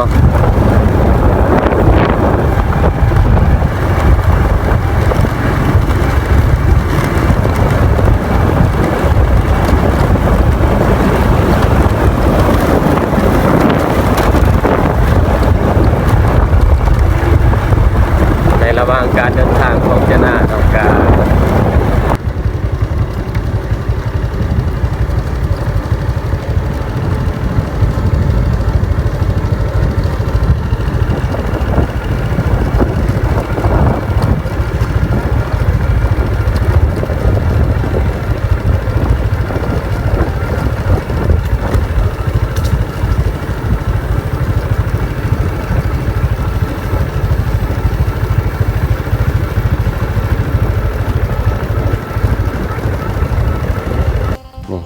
นาะในระหว่างการเดินทางของจะน่าต้องการ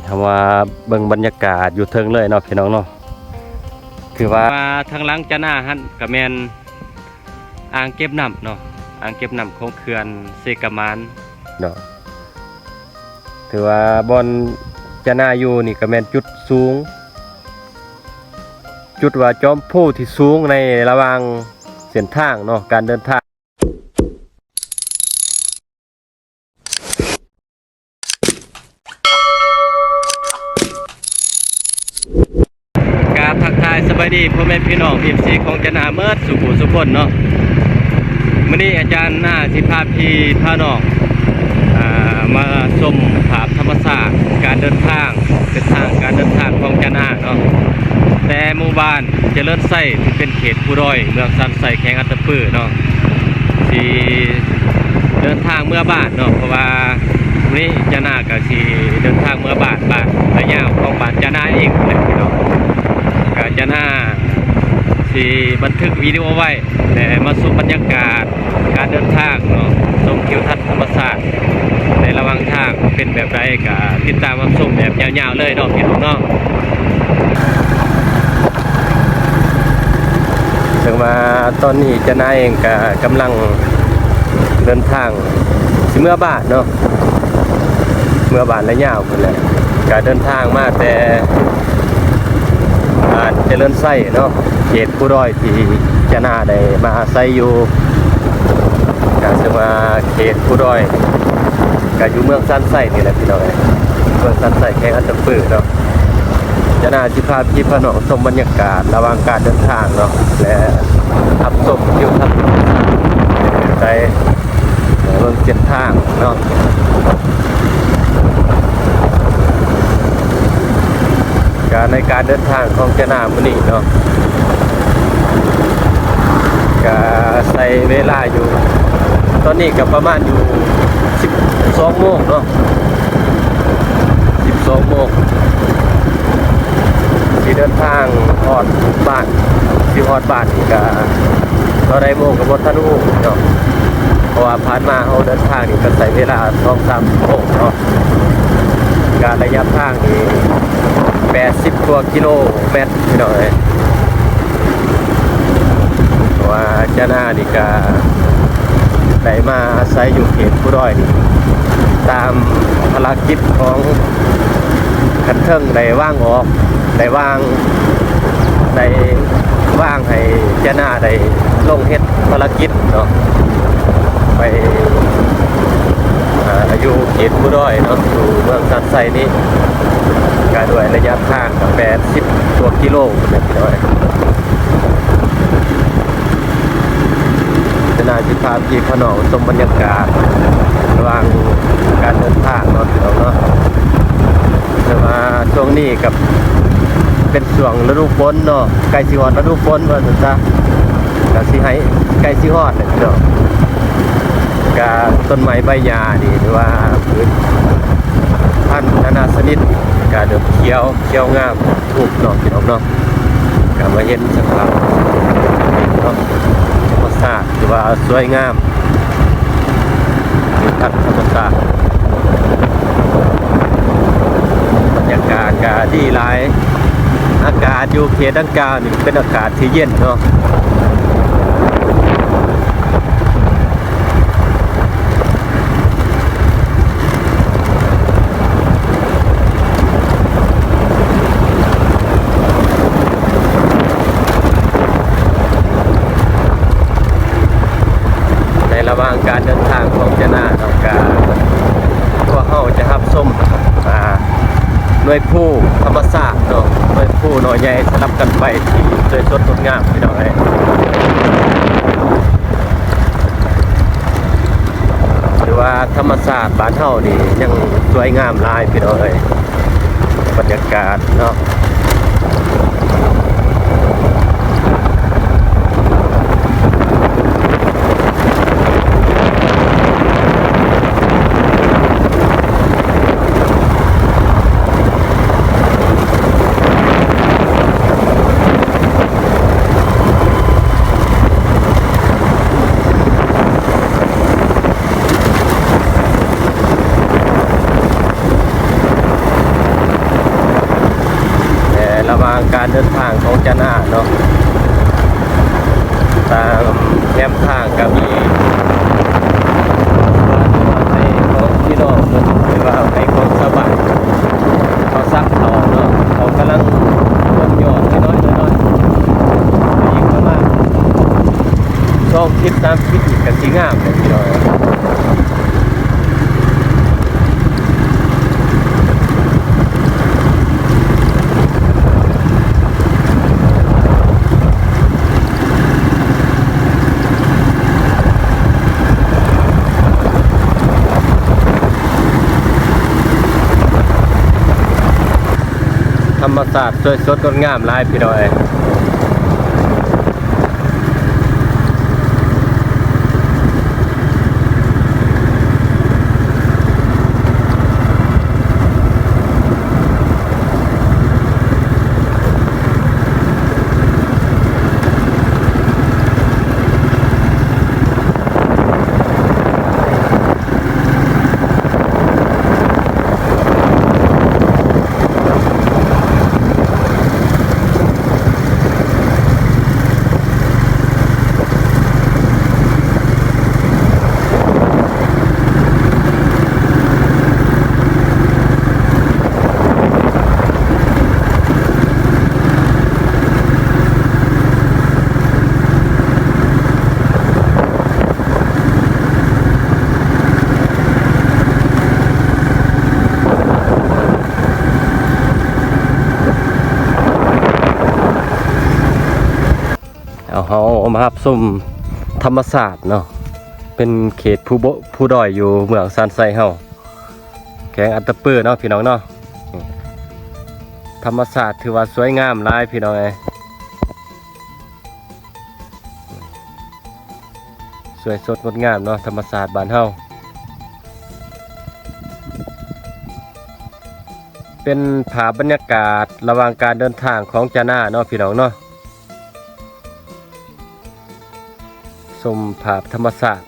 คำว่าเบิ่งบรรยากาศอยู่เทิงเลยเนาะพี่น้องเนาะคือว่าทางหลังจะหน้าหันกับแมนอ่างเก็บน้ำเนาะอ่างเก็บน้ำของเขื่อนเซกามานเนาะถือว่าบอนจะหน้าอยู่นี่กับแมนจุดสูงจุดว่าจอมผู้ที่สูงในระหว่างเส้นทางเนาะการเดินทางทักทายสบายดีพ่อแม่พี่น้องทีมซีของจะนาเมิดสุขุสุพนเนาะมื้อนี้อาจารย์หน้าสิพาพี่พาน้องมาชมภาพธรรมชาติการเดินทางการเดินทางของจะนาเนาะแต่หมู่บ้านเจริญไส้ที่เป็นเขตผู้ร้อยเมืองสันไส้แข้งอัตตปื้อเนาะสิเดินทางเมื่อบ้านเนาะเพราะว่ามื้อนี้จะนาก็สิเดินทางเมื่อบ้านระยะของบ้านจะนาเองเลยพี่น้องจะน่าที่บันทึกวิดีโอไว้แต่มาชมบรรยากาศการเดินทางเนาะชมทิวทัศน์ธรรมชาติในระหว่างทางเป็นแบบไรกับติดตามรับชมแบบยาวๆเลยเนาะพี่น้องเนาะถึงมาตอนนี้จะน่าเองก็กำลังเดินทางเมื่อบ้านเนาะเมื่อบ้านและยาวกันเลยการเดินทางมาแต่เจริญไส้เนาะเขตผู้ร้อยที่จะน่าได้มาอาศัยอยู่การจะมาเขตผู้ร้อยก็อยู่เมืองสันไส้นี่แหละพี่น้องเมืองสันไส้แข้งอัตตปื้อเนาะจะน่าสิพาพี่พน้องชมบรรยากาศระหว่างการเดินทางเนาะและขับชมทิวทัศน์ใจเมืองเส้นทางเนาะในการเดินทางของเจนามื้อนี้เนาะก็ใช้เวลาอยู่ตอนนี้ก็ประมาณอยู่12 โมงเนาะ12 โมงที่เดินทางฮอดบ้านที่ฮอดบ้านนี่ก็เราได้โมงกับรถทันหูเนาะเพราะว่าผ่านมาเราเดินทางนี่ก็ใช้เวลา 2-3 ชั่วโมงเนาะการระยะทางนี่80 กว่ากิโลเมตรพี่น้องว่าจะน่านี่ก็ได้มาอาศัยอยู่เขตผู้ร้อยตามภารกิจของคันเทิงได้ว่างออกได้ว่างให้จะน่าได้ลงเฮ็ดภารกิจเนาะไปอยู่เขตผู้ร้อยเนาะอยู่เมืองสันไส้นี้การด้วยระยะทาง80 กว่ากิโลนะพี่น้อยจะน่าจะพาพี่พน้องชมบรรยากาศระหว่างการเดินทางเนาะพี่น้องเนาะแต่ว่าช่วงนี้กับเป็นช่วงฤดูฝนเนาะใกล้สิฮอดฤดูฝนว่าซั่นซะก็สิให้ใกล้สิฮอดเลยพี่น้องก็ต้นไม้ใบหญ้านี่หรือว่าพืชพันธุ์นานาชนิดการเดินเขียวงามถูกเนาะพี่น้องเนาะก็มาเห็นสภาพเนาะธรรมชาติหรือว่าสวยงามทิวทัศน์ธรรมชาติบรรยากาศก็ดีหลายอากาศอยู่เขตดังกล่าวนี่เป็นอากาศที่เย็นเนาะ ระหว่างการเดินทางของเจนาต้องการพวกเขาจะรับส้มหน่วยผู้ธรรมศาสตร์เนาะหน่วยผู้หน่อยใหญ่สลับกันไปที่สวยสดงดงามพี่น้องเอ้ยหรือว่าธรรมศาสตร์บ้านเฮานี่ยังสวยงามหลายพี่น้องเอ้ยบรรยากาศเนาะระหว่างการเดินทางของเจนาเนาะตามแคมป์ทางก็มีให้ของพี่น้องหรือว่าให้ของชาวบ้านเขาซักเขาเนาะเขากำลังรวมยอดน้อยยิ่งประมาณ2 ทิศ3 ทิศกับสีงามเลยพี่น้องธรรมศาสตร์สวยสดงดงามหลายพี่น้อยเขามารับส้มธรรมศาสตร์เนาะเป็นเขตผู้ดอยอยู่เมืองซานไซเฮาแขวงอัตตปือเนาะพี่น้องเนาะธรรมศาสตร์ถือว่าสวยงามหลายพี่น้องเอ้ยสวยสดงดงามเนาะธรรมศาสตร์บ้านเฮาเป็นภาพบรรยากาศระหว่างการเดินทางของเจนาเนาะพี่น้องเนาะชมภาพธรรมศาสตร์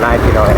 หลายพี่น้อย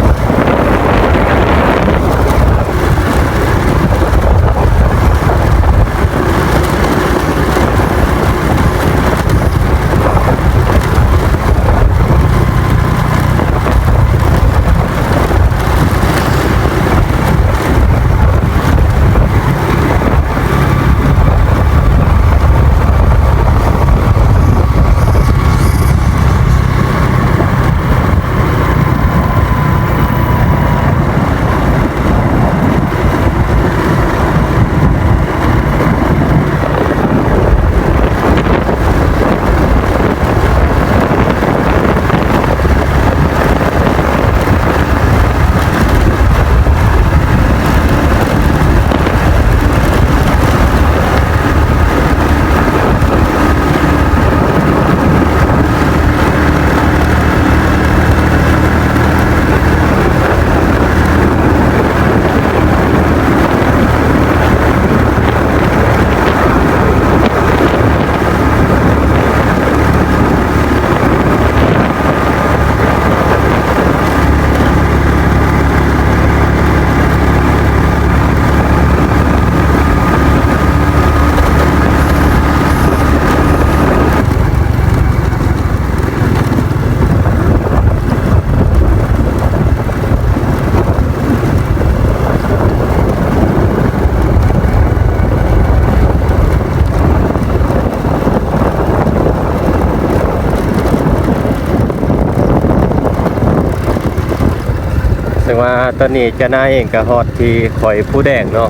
ซึ่งว่าตอนนี้จะน่าเองก็ฮอดที่คอยผู้แดงเนาะ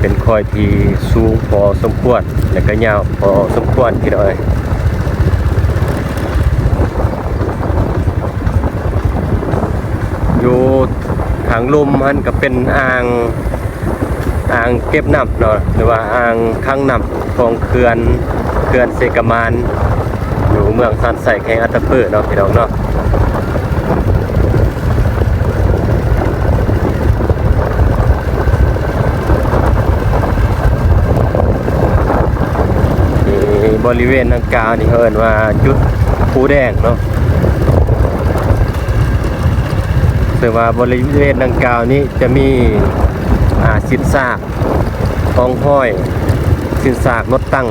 เป็นคอยที่สูงพอสมควรและก็ยาวพอสมควรพี่น้อยอยู่ทางลุ่มมันก็เป็นอ่างเก็บน้ำเนาะหรือว่าอ่างข้างน้ำของเขื่อนเซกามานอยู่เมืองสันใส่แข่งอัตตปื้อเนาะพี่น้องเนาะบริเวณดังกล่าวนี่เอิ้นว่าจุดภูแดงเนาะซึ่งว่าบริเวณดังกล่าวนี้จะมีสินซากของห้อยสินซากรถตั้ง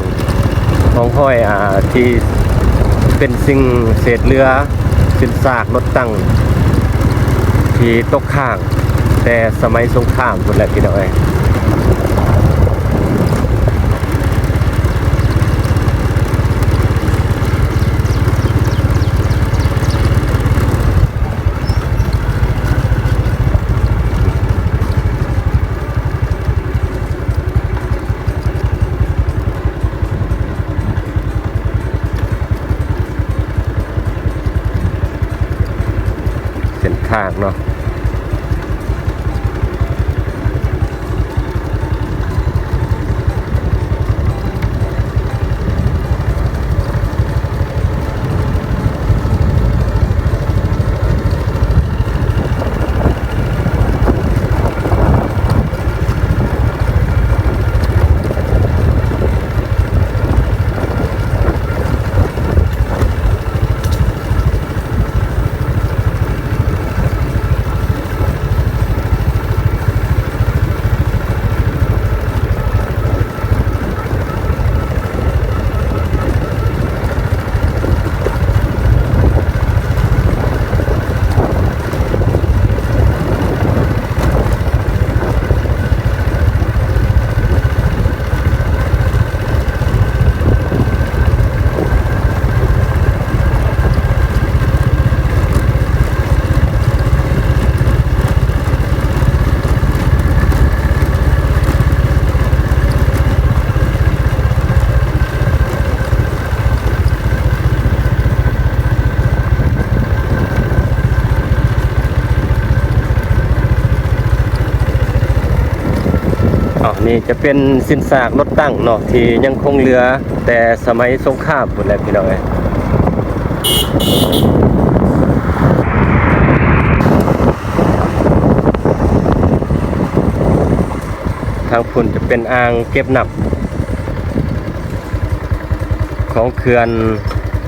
ของห้อยที่เป็นสิ่งเศษเรือสินซากรถตั้งที่ตกข้างแต่สมัยสงครามพุ่นแหละพี่น้อยทางเนาะนี่จะเป็นสินซากรถตั้งเนาะที่ยังคงเหลือแต่สมัยสงครามพุ่นแหละพี่น้องทางพุ่นจะเป็นอ่างเก็บน้ำของเขื่อน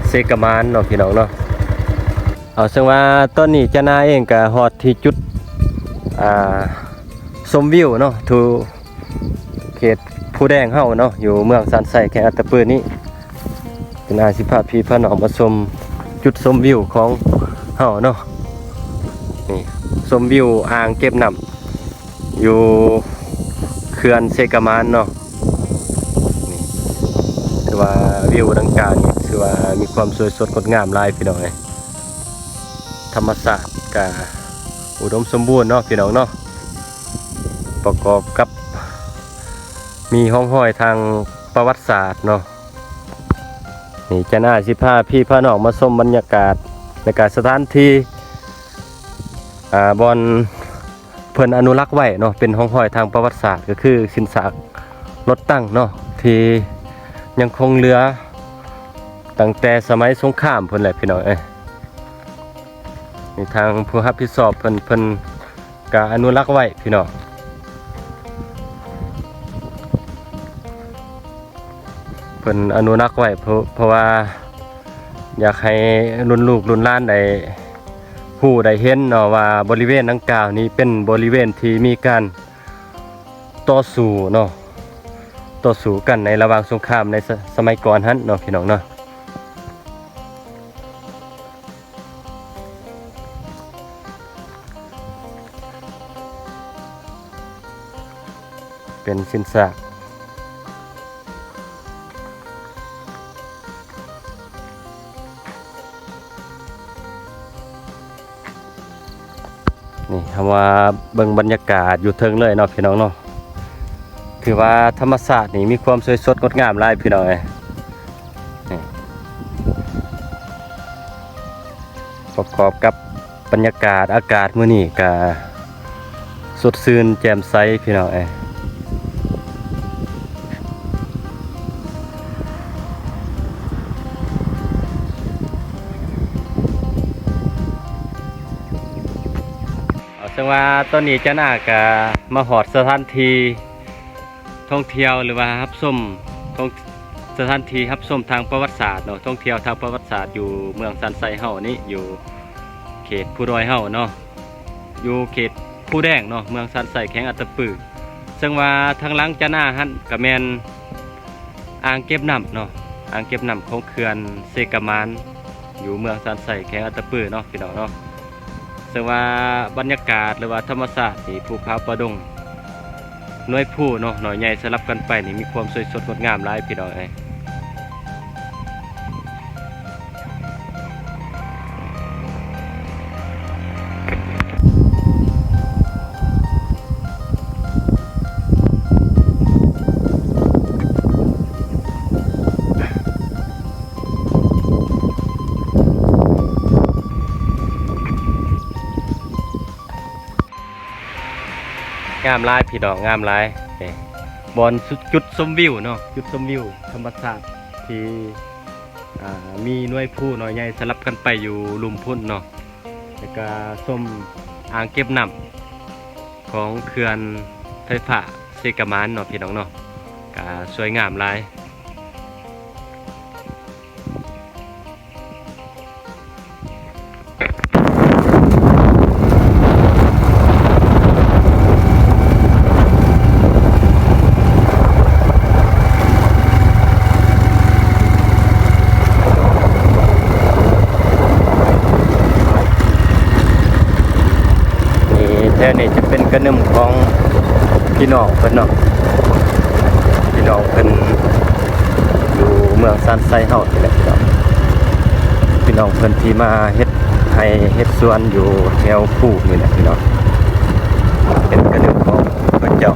เซกามานเนาะพี่น้องเนาะ เอาซึ่งว่าต้นนี้จะนาเองก็ฮอดที่จุดอ่าชมวิวเนาะทูเขตผู้แดงเฮาเนาะอยู่เมืองสันไสแขวงอัตตปือนี้จะนาสิพาพี่พาน้องมาชมจุดชมวิวของเฮาเนาะนี่ชมวิวอ่างเก็บน้ำอยู่เขื่อนเซกามานเนาะนี่ถือว่าวิวดังกล่าวนี่ถือว่ามีความสวยสดงดงามหลายพี่น้องเอ้ยธรรมศาสตร์ก็อุดมสมบูรณ์เนาะพี่น้องเนาะประกอบกับมีห้องห้อยทางประวัติศาสตร์เนาะนี่จะน่าสิพาพี่พาน้องมาชมบรรยากาศในการสถานที่บอนเพิ่นอนุรักษ์ไว้เนาะเป็นห้องห้อยทางประวัติศาสตร์ก็คือสินสากรถตั้งเนาะที่ยังคงเหลือตั้งแต่สมัยสงครามเพิ่นแหละพี่น้องเอ้ยนี่ทางผู้รับผิดชอบเพิ่นก็อนุรักษ์ไว้พี่น้องเพิ่นอนุรักษ์ไว้เพราะว่าอยากให้รุ่นลูกรุ่นหลานได้ฮู้ได้เห็นเนาะว่าบริเวณดังกล่าวนี้เป็นบริเวณที่มีการต่อสู้เนาะต่อสู้กันในระหว่างสงครามในสมัยก่อนหั่นเนาะพี่น้องเนาะเป็นสินสากนี่คำว่าเบิ่งบรรยากาศอยู่เทิงเลยเนาะพี่น้องเนาะถือว่าธรรมศาสตร์นี่มีความสวยสดงดงามหลายพี่น้องเอ้ยนี่ประกอบกับบรรยากาศอากาศมื้อนี้ก็สดชื่นแจ่มใสพี่น้องเอ้ยจังว่าตอนนี้จะน่าก็มาหอดสถานที่ท่องเที่ยวหรือว่ารับชมสถานที่รับชมทางประวัติศาสตร์เนาะท่องเที่ยวทางประวัติศาสตร์อยู่เมืองสันไสเฮานี่อยู่เขตผู้ดอยเฮาเนาะอยู่เขตผู้แดงเนาะเมืองสันไสแขวงอัตตปือจังว่าทางหลังจะน่าหันก็แม่นอ่างเก็บน้ำเนาะอ่างเก็บน้ำของเขื่อนเซกามานอยู่เมืองสันไสแขวงอัตตปือเนาะพี่น้องเนาะซึ่งว่าบรรยากาศหรือว่าธรรมชาติที่ภูเขาประดงน้อยผู้เนาะหน่อยใหญ่สลับกันไปนี่มีความสวยสดงดงามหลายพี่น้องเอ้ยงามหลายพี่น้องงามหลายบอนจุดชมวิวเนาะจุดชมวิวธรรมชาติที่มีหน่วยผู้หน่อยใหญ่สลับกันไปอยู่ลุมพุ่นเนาะแล้วก็ส้มอ่างเก็บน้ำของเขื่อนไฟฟ้าเซกามานเนาะพี่น้องเนาะก็สวยงามหลาย แถวนี้จะเป็นกระนึ่มของพี่น้องเพิ่นเนาะพี่น้องเพิ่นอยู่เมืองสันไสเฮานี่แหละพี่น้องเพิ่นที่มาเฮ็ดให้เฮ็ดสวนอยู่แถวผู้นี่แหละพี่น้องเป็นกระนึ่มของพระเจ้า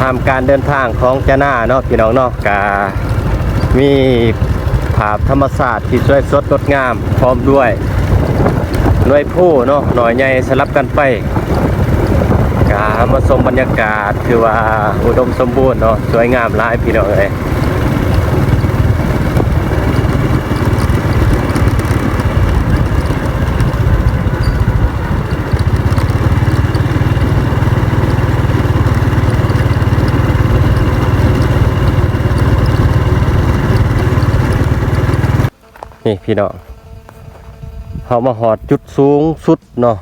ทำการเดินทางของจะหน้าเนาะพี่น้องเนาะกามีภาพธรรมศาสตร์ที่สวยสดงดงามพร้อมด้วยหน่วยผู้เนาะหน่อยใหญ่สลับกันไปกามาชมบรรยากาศคือว่าอุดมสมบูรณ์เนาะสวยงามหลายพี่น้องเลยนี่พี่น้องเขามาหอดจุดสูงสุดเนาะ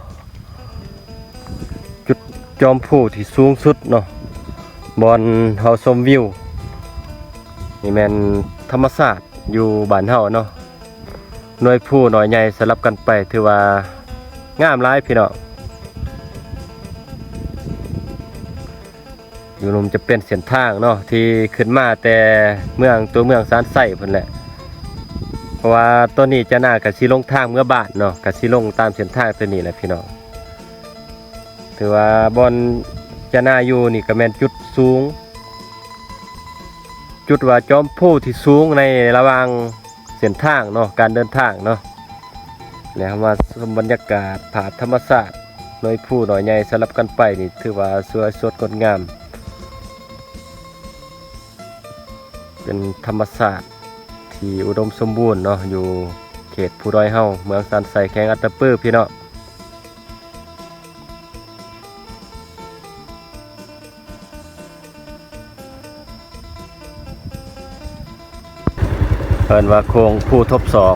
จุดจอมผู้ที่สูงสุดเนาะบอนเฮาชมวิวนี่แมนธรรมศาสตร์อยู่บ้านเฮาเนาะหน่วยผู้หน่อยใหญ่สลับกันไปถือว่างามหลายพี่น้องอยู่นมจะเป็นเส้นทางเนาะที่ขึ้นมาแต่ตัวเมืองซานไส้พุ่นแหละเพราะว่าตัวนี้จะน่ากะสิลงทางเมื่อบ้านเนาะกะสิลงตามเส้นทางตัวนี้แหละพี่น้องถือว่าบอนจะน่าอยู่นี่ก็แม่นจุดสูงจุดว่าจอมผู้ที่สูงในระหว่างเส้นทางเนาะการเดินทางเนาะแล้วมาชมบรรยากาศภาพธรรมชาติหน่วยผู้หน่อยใหญ่สลับกันไปนี่ถือว่าสวยสดงดงามเป็นธรรมชาติที่อุดมสมบูรณ์เนาะอยู่เขตภูดอยเฮาเมืองซานไซแข้งอัตตปื้อพี่เนาะเพิ่นว่าโครงผู้ทบศอก